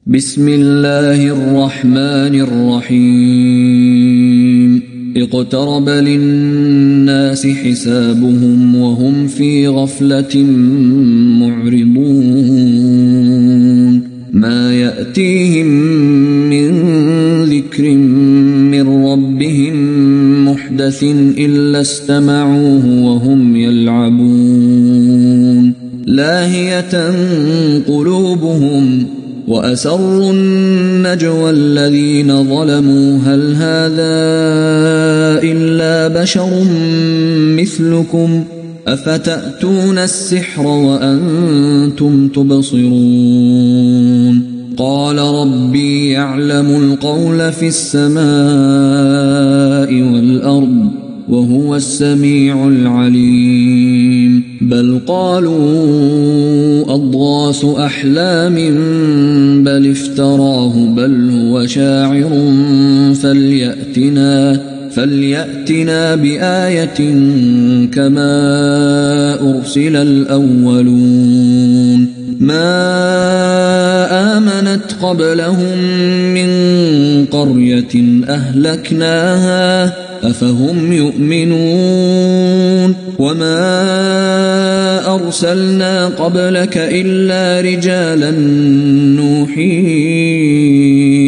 بسم الله الرحمن الرحيم اقترب للناس حسابهم وهم في غفلة معرضون ما يأتيهم من ذكر من ربهم محدث إلا استمعوه وهم يلعبون لاهية قلوبهم وأسروا النجوى الذين ظلموا هل هذا إلا بشر مثلكم أفتأتون السحر وأنتم تبصرون قال ربي يعلم القول في السماء والأرض وهو السميع العليم بل قالوا أضغاث أحلام بل افتراه بل هو شاعر فليأتنا بآية كما أرسل الأولون ما آمنت قبلهم من قرية أهلكناها أفهم يؤمنون وما أرسلنا قبلك إلا رجالا نوحي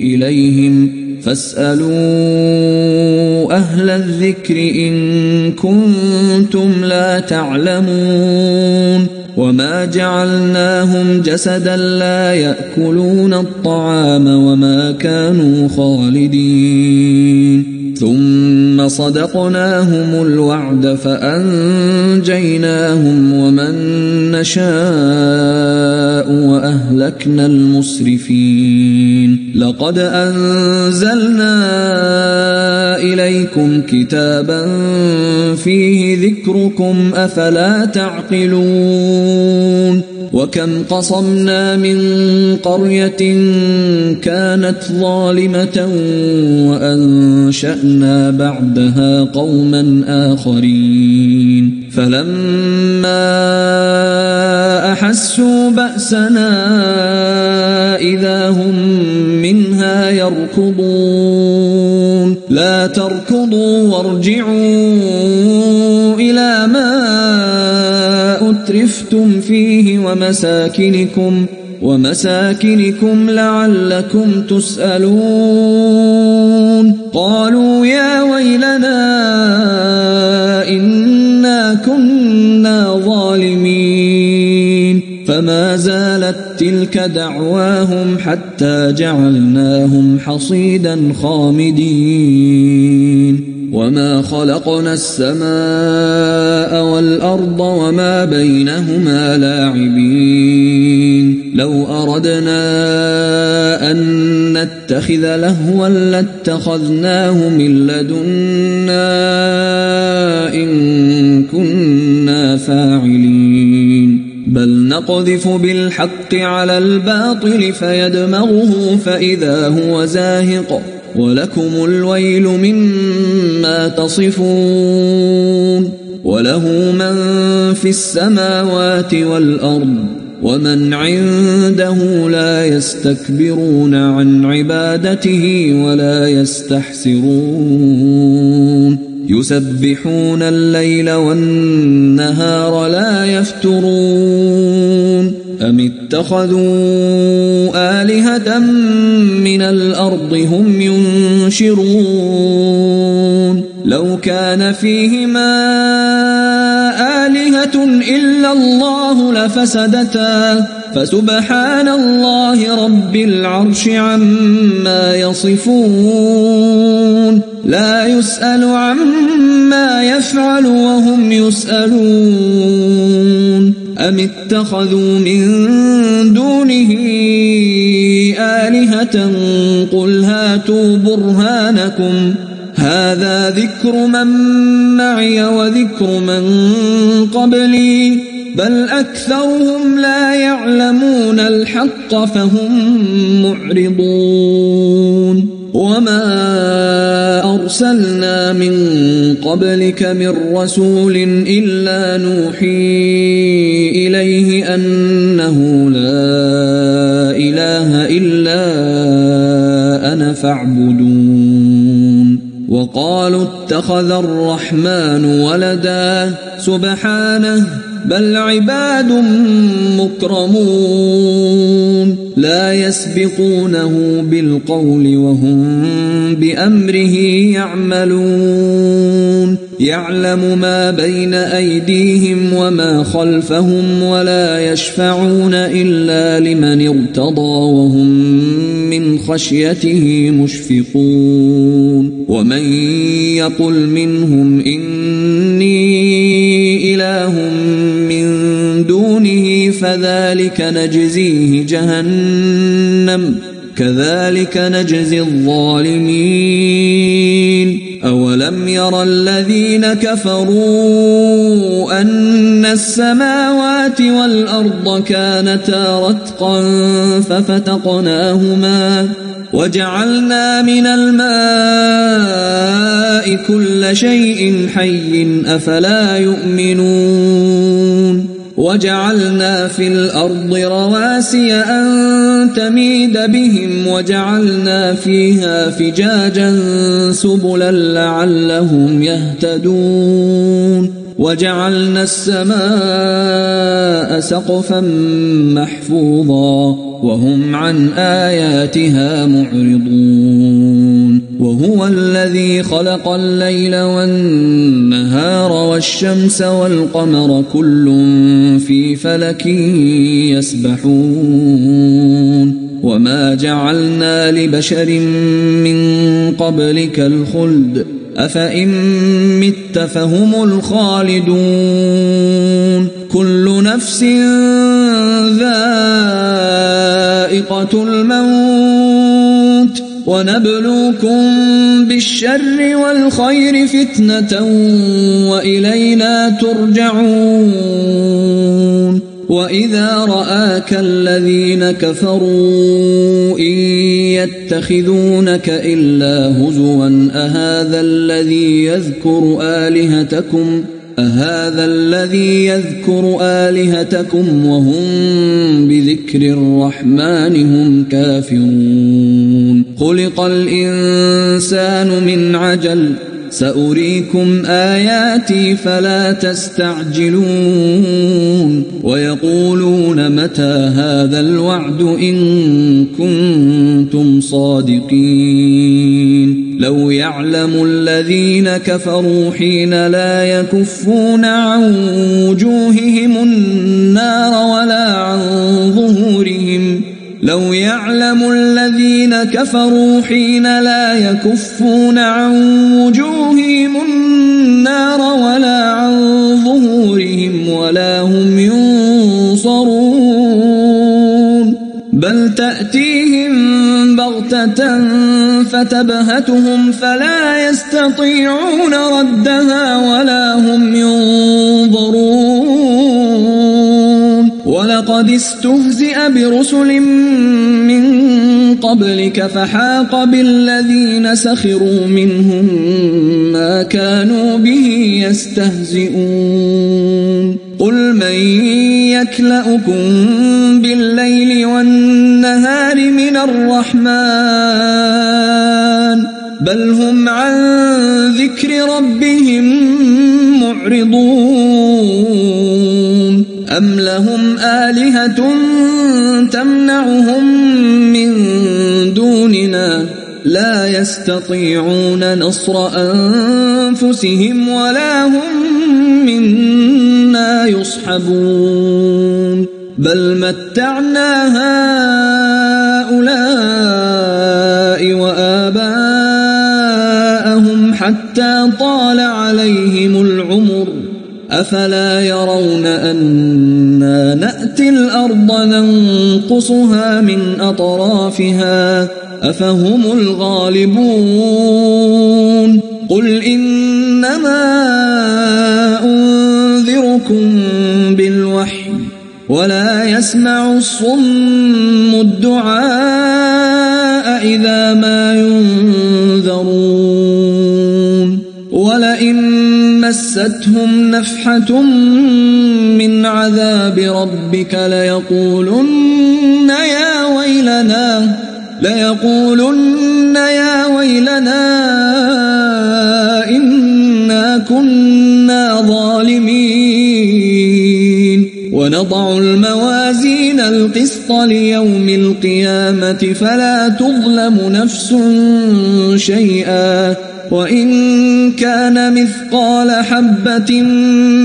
إليهم فاسألوا أهل الذكر إن كنتم لا تعلمون وما جعلناهم جسدا لا يأكلون الطعام وما كانوا خالدين ثم صدقناهم الوعد فأنجيناهم ومن نشاء وأهلكنا المسرفين لقد أنزلنا إليكم كتابا فيه ذكركم أفلا تعقلون وكم قصمنا من قرية كانت ظالمة وأنشأنا بعدها قوما آخرين فلما أحسوا بأسنا إذا هم منها يركضون لا تركضوا وارجعوا إلى ما أترفتم فيه ومساكنكم لعلكم تسألون قالوا يا ويلنا إنا كنا ظالمين فما زالت تلك دعواهم حتى جعلناهم حصيدا خامدين وما خلقنا السماء والأرض وما بينهما لاعبين لو أردنا أن نتخذ لهوا لاتخذناه من لدنا إن كنا فاعلين بل نقذف بالحق على الباطل فيدمغه فإذا هو زاهق ولكم الويل مما تصفون وله من في السماوات والأرض ومن عنده لا يستكبرون عن عبادته ولا يستحسرون يسبحون الليل والنهار لا يفترون أم اتخذوا آلهة من الأرض هم ينشرون لو كان فيهما آلهة إلا الله لفسدتا فسبحان الله رب العرش عما يصفون لا يسأل عما يفعل وهم يسألون أم اتخذوا من دونه آلهة قل هاتوا برهانكم هذا ذكر من معي وذكر من قبلي بل أكثرهم لا يعلمون الحق فهم معرضون وما أرسلنا من قبلك من رسول إلا نوحي إليه أنه لا إله إلا فاعبدون وقالوا اتخذ الرحمن ولدا سبحانه بل عباد مكرمون لا يسبقونه بالقول وهم بأمره يعملون يعلم ما بين أيديهم وما خلفهم ولا يشفعون إلا لمن ارتضى وهم من خشيته مشفقون ومن يقل منهم إني إله من دونه فذلك نجزيه جهنم كذلك نجزي الظالمين أولم ير الذين كفروا أن السماوات والأرض كانتا رتقا ففتقناهما وجعلنا من الماء كل شيء حي أفلا يؤمنون وجعلنا في الأرض رواسي أن تميد بهم وجعلنا فيها فجاجا سبلا لعلهم يهتدون وجعلنا السماء سقفا محفوظا وهم عن آياتها معرضون وهو الذي خلق الليل والنهار والشمس والقمر كل في فلك يسبحون وما جعلنا لبشر من قبلك الخلد أفإن مت فهم الخالدون كل نفس ذائقة الموت ونبلوكم بالشر والخير فتنة وإلينا ترجعون وإذا رآك الذين كفروا إن يتخذونك إلا هزوا أهذا الذي يذكر آلهتكم وهم بذكر الرحمن هم كافرون خلق الإنسان من عجل سأريكم آياتي فلا تستعجلون ويقولون متى هذا الوعد إن كنتم صادقين لو يعلم الذين كفروا حين لا يكفون عن وجوههم النار ولا عن ظهورهم لو يعلم الذين كفروا حين لا يكفون عن وجوههم النار ولا عن ظهورهم ولا هم ينصرون بل تأتيهم بغتة فتبهتهم فلا يستطيعون ردها ولا هم ينظرون ولقد استهزئ برسل من قبلك فحاق بالذين سخروا منهم ما كانوا به يستهزئون قل من يكلؤكم بالليل والنهار من الرحمن بل هم عن ذكر ربهم معرضون أم لهم آلهة تمنعهم من دوننا لا يستطيعون نصر أنفسهم ولا هم منا يصحبون بل متعنا هؤلاء وآباءهم حتى طال عليهم العمر أفلا يرون أنا نأتي الأرض ننقصها من أطرافها أفهم الغالبون قل إنما أنذركم بالوحي ولا يسمع الصم الدعاء إذا ما ينذرون ولئن مستهم نفحة من عذاب ربك ليقولن ليقولن يا ويلنا إنا كنا ظالمين ونضع الموازين القسط ليوم القيامة فلا تظلم نفس شيئا وإن كان مثقال حبة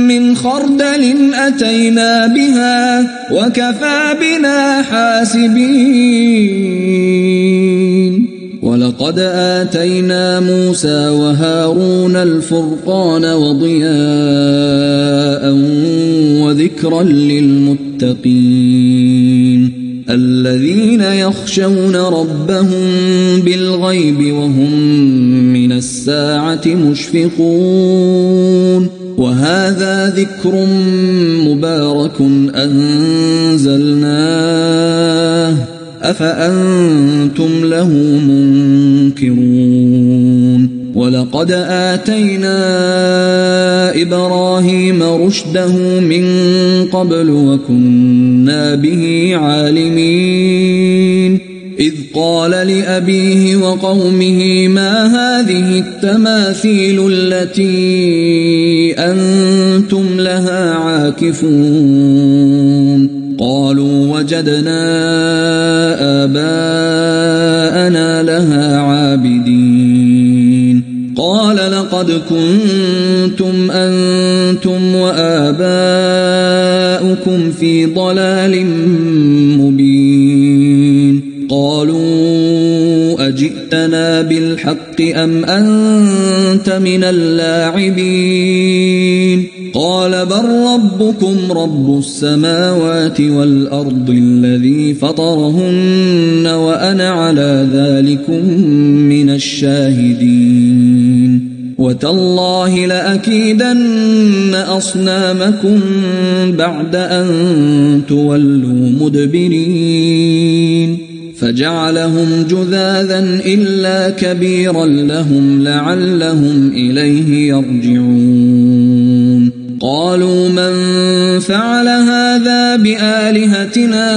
من خردل أتينا بها وكفى بنا حاسبين ولقد آتينا موسى وهارون الفرقان وضياء وذكرا للمتقين الذين يخشون ربهم بالغيب وهم من الساعة مشفقون وهذا ذكر مبارك أنزلناه أفأنتم له منكرون ولقد آتينا إبراهيم رشده من قبل وكنا به عالمين إذ قال لأبيه وقومه ما هذه التماثيل التي أنتم لها عاكفون قالوا وجدنا آباءنا لها عابدين قال لقد كنتم أنتم وآباؤكم في ضلال مبين قالوا أجئتنا بالحق أم أنت من اللاعبين قال بل ربكم رب السماوات والأرض الذي فطرهن وأنا على ذلكم من الشاهدين وتالله لأكيدن أصنامكم بعد أن تولوا مدبرين فجعلهم جذاذا إلا كبيرا لهم لعلهم إليه يرجعون قالوا من فعل هذا بآلهتنا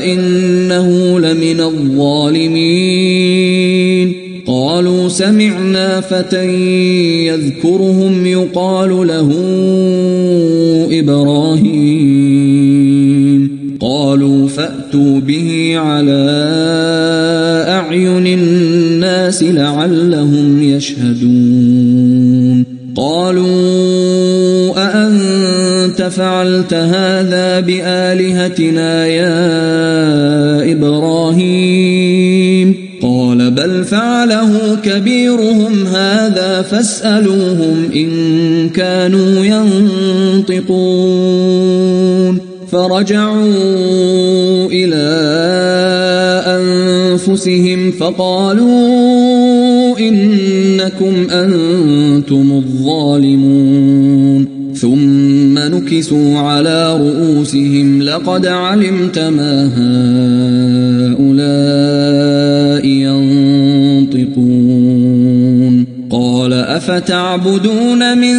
إنه لمن الظالمين قالوا سمعنا فتى يذكرهم يقال له إبراهيم قالوا فأتوا به على أعين الناس لعلهم يشهدون قالوا أأنت فعلت هذا بآلهتنا يا إبراهيم قال بل فعله كبيرهم هذا فاسألوهم إن كانوا ينطقون فرجعوا إلى أنفسهم فقالوا إنكم أنتم الظالمون ثم نكسوا على رؤوسهم لقد علمت ما هؤلاء ينطقون قال أفتعبدون من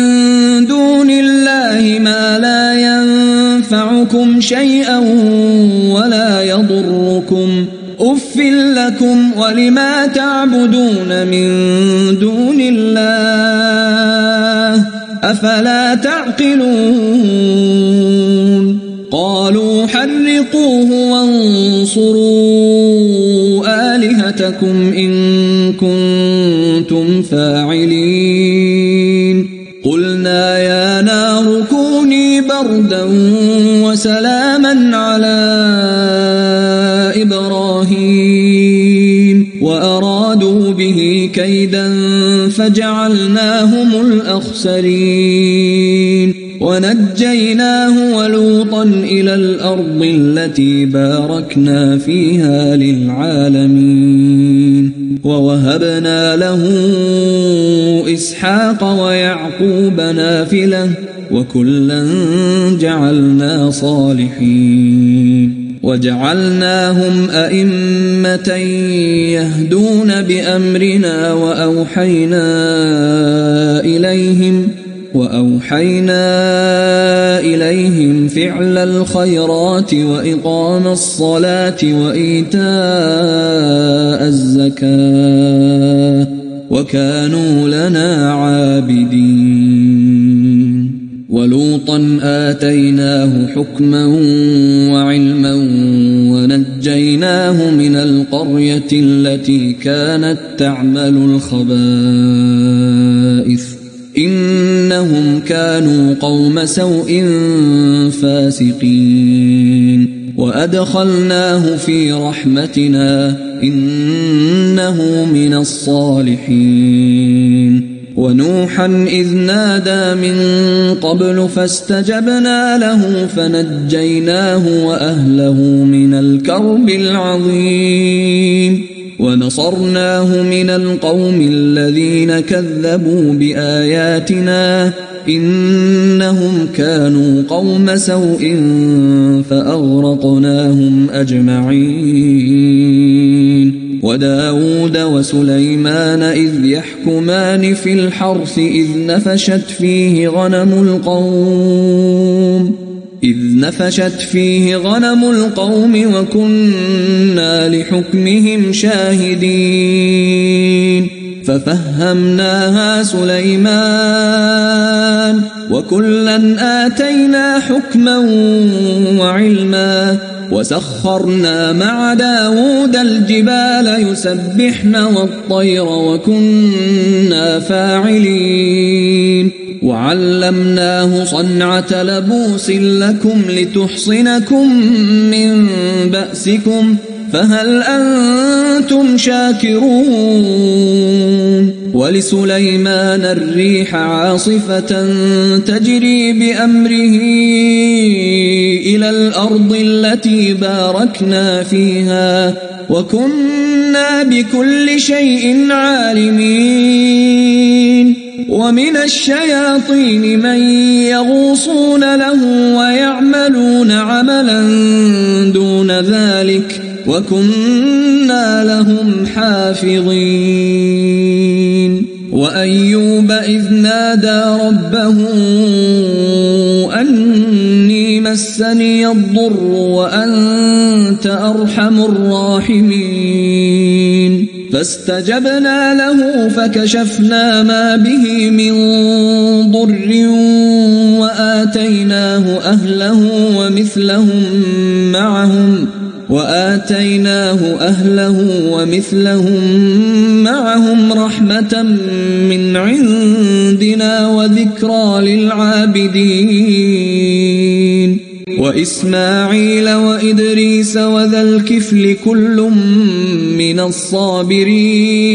دون الله ما لا ينفعكم شيئا ولا يضركم أف لكم ولما تعبدون من دون الله أفلا تعقلون قالوا حرقوه وانصروا آلهتكم إن كنتم فاعلين قلنا يا نار كوني بردا وسلاما على إبراهيم وأرادوا به كيدا فجعلناهم الأخسرين ونجيناه ولوطا إلى الأرض التي باركنا فيها للعالمين ووهبنا له إسحاق ويعقوب نافلة وكلا جعلنا صالحين وجعلناهم أئمة يهدون بأمرنا وأوحينا وأوحينا إليهم فعل الخيرات وإقام الصلاة وإيتاء الزكاة وكانوا لنا عابدين. ولوطا آتيناه حكما وعلما ونجيناه من القرية التي كانت تعمل الخبائث إنهم كانوا قوم سوء فاسقين. وأدخلناه في رحمتنا إنه من الصالحين. ونوحا إذ نادى من قبل فاستجبنا له فنجيناه وأهله من الكرب العظيم. ونصرناه من القوم الذين كذبوا بآياتنا إنهم كانوا قوم سوء فأغرقناهم أجمعين. وداود وسليمان إذ يحكمان في الحرث إذ نفشت فيه غنم القوم وكنا لحكمهم شاهدين. ففهمناها سليمان وكلا آتينا حكما وعلما. وسخرنا مع داود الجبال يسبحن والطير وكنا فاعلين. وعلمناه صنعة لبوس لكم لتحصنكم من بأسكم فهل أنتم شاكرون. ولسليمان الريح عاصفة تجري بأمره إلى الأرض التي باركنا فيها وكنا بكل شيء عالمين. ومن الشياطين من يغوصون له ويعملون عملا دون ذلك وكنا لهم حافظين. وأيوب إذ نادى ربه أني مسني الضر وأنت أرحم الراحمين. فاستجبنا له فكشفنا ما به من ضر وآتيناه أهله ومثلهم معهم رحمة من عندنا وذكرى للعابدين. وإسماعيل وإدريس وذا الكفل كل من الصابرين.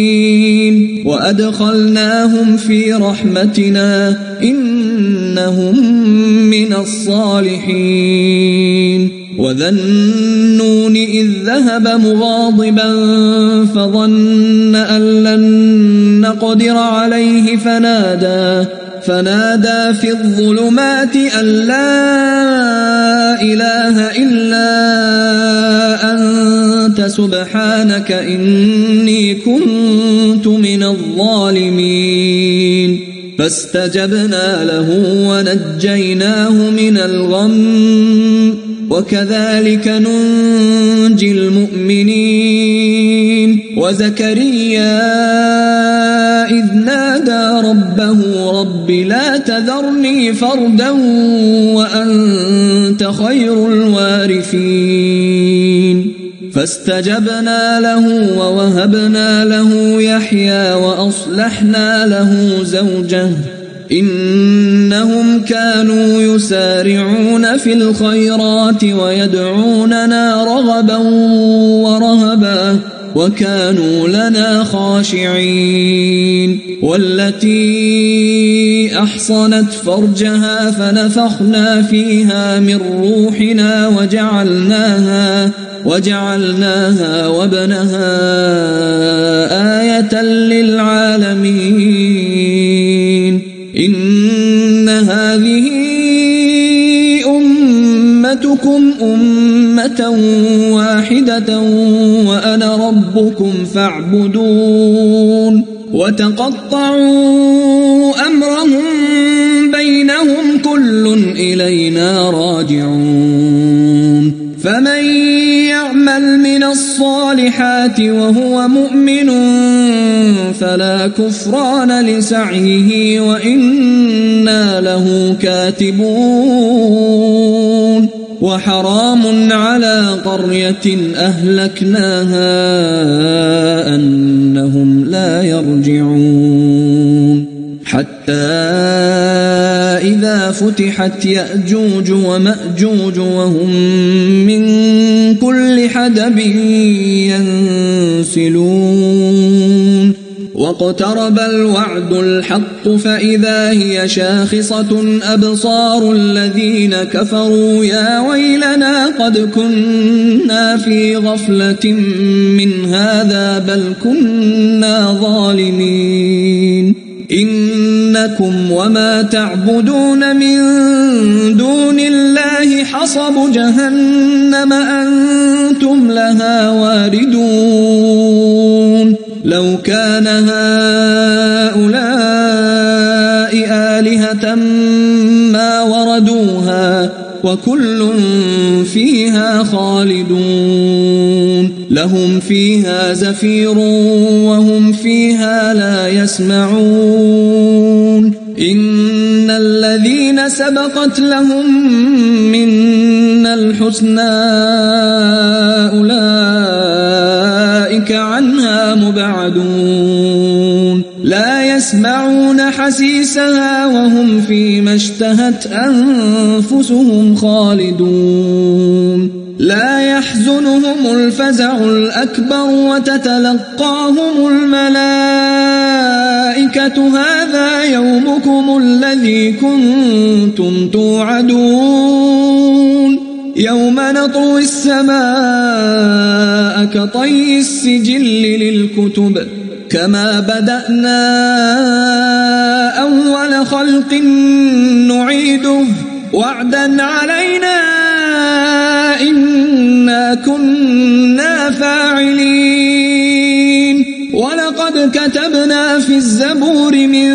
وأدخلناهم في رحمتنا إنهم من الصالحين. وذا النون إذ ذهب مغاضبا فظن أن لن نقدر عليه فنادى في الظلمات أن لا إله إلا أنت سبحانك إني كنت من الظالمين. فاستجبنا له ونجيناه من الغم وكذلك ننجي المؤمنين. وزكريا إذ نادى ربه رب لا تذرني فردا وأنت خير الوارثين. فاستجبنا له ووهبنا له يحيى وأصلحنا له زوجه إنهم كانوا يسارعون في الخيرات ويدعوننا رغبا ورهبا وكانوا لنا خاشعين. والتي أحصنت فرجها فنفخنا فيها من روحنا وجعلناها وابنها آية للعالمين. إن هذه أمتكم أمة واحدة وأنا ربكم فاعبدون. وتقطعوا أمرهم بينهم كل إلينا راجعون فمن يعمل من الصالحات وهو مؤمن فلا كفران لسعيه وإنا له كاتبون وحرام على قرية أهلكناها أنهم لا يرجعون حتى إذا فتحت يأجوج ومأجوج وهم من كل حدب ينسلون واقترب الوعد الحق فإذا هي شاخصة أبصار الذين كفروا يا ويلنا قد كنا في غفلة من هذا بل كنا ظالمين إنكم وما تعبدون من دون الله حصب جهنم أنتم لها واردون لو كان هؤلاء آلهة ما وردوها وكل فيها خالدون لهم فيها زفير وهم فيها لا يسمعون إن الذين سبقت لهم منا الحسنى أولئك عنها مبعدون لا يسمعون حسيسها وهم فيما اشتهت أنفسهم خالدون لا يحزنهم الفزع الأكبر وتتلقاهم الملائكة هذا يومكم الذي كنتم توعدون يوم نطوي السماء كطي السجل للكتب كما بدأنا أول خلق نعيده وعدا علينا إنا كنا فاعلين ولقد كتبنا في الزبور من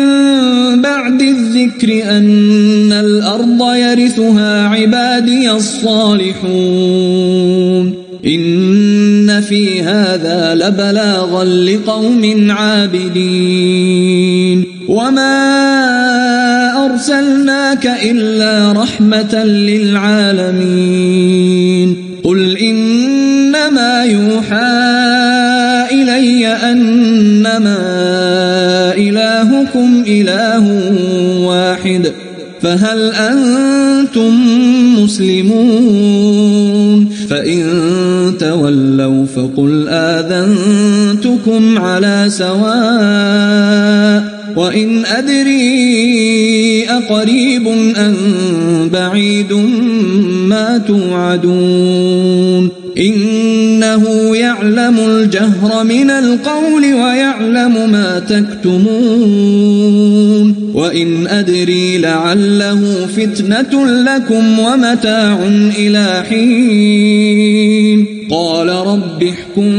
بعد الذكر أن الأرض يرثها عبادي الصالحون إن في هذا لبلاغا لقوم عابدين وما أرسلناك إلا رحمة للعالمين قل إنما يوحى إلي أنما إلهكم إله واحد فهل أنتم مسلمون فإن تولوا فقل آذنتكم على سواء وإن أدري أقريب أم بعيد ما توعدون إنه يعلم الجهر من القول ويعلم ما تكتمون وإن أدري لعله فتنة لكم ومتاع إلى حين قال رب احكم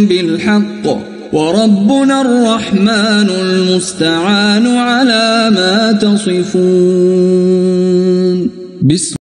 بالحق وربنا الرحمن المستعان على ما تصفون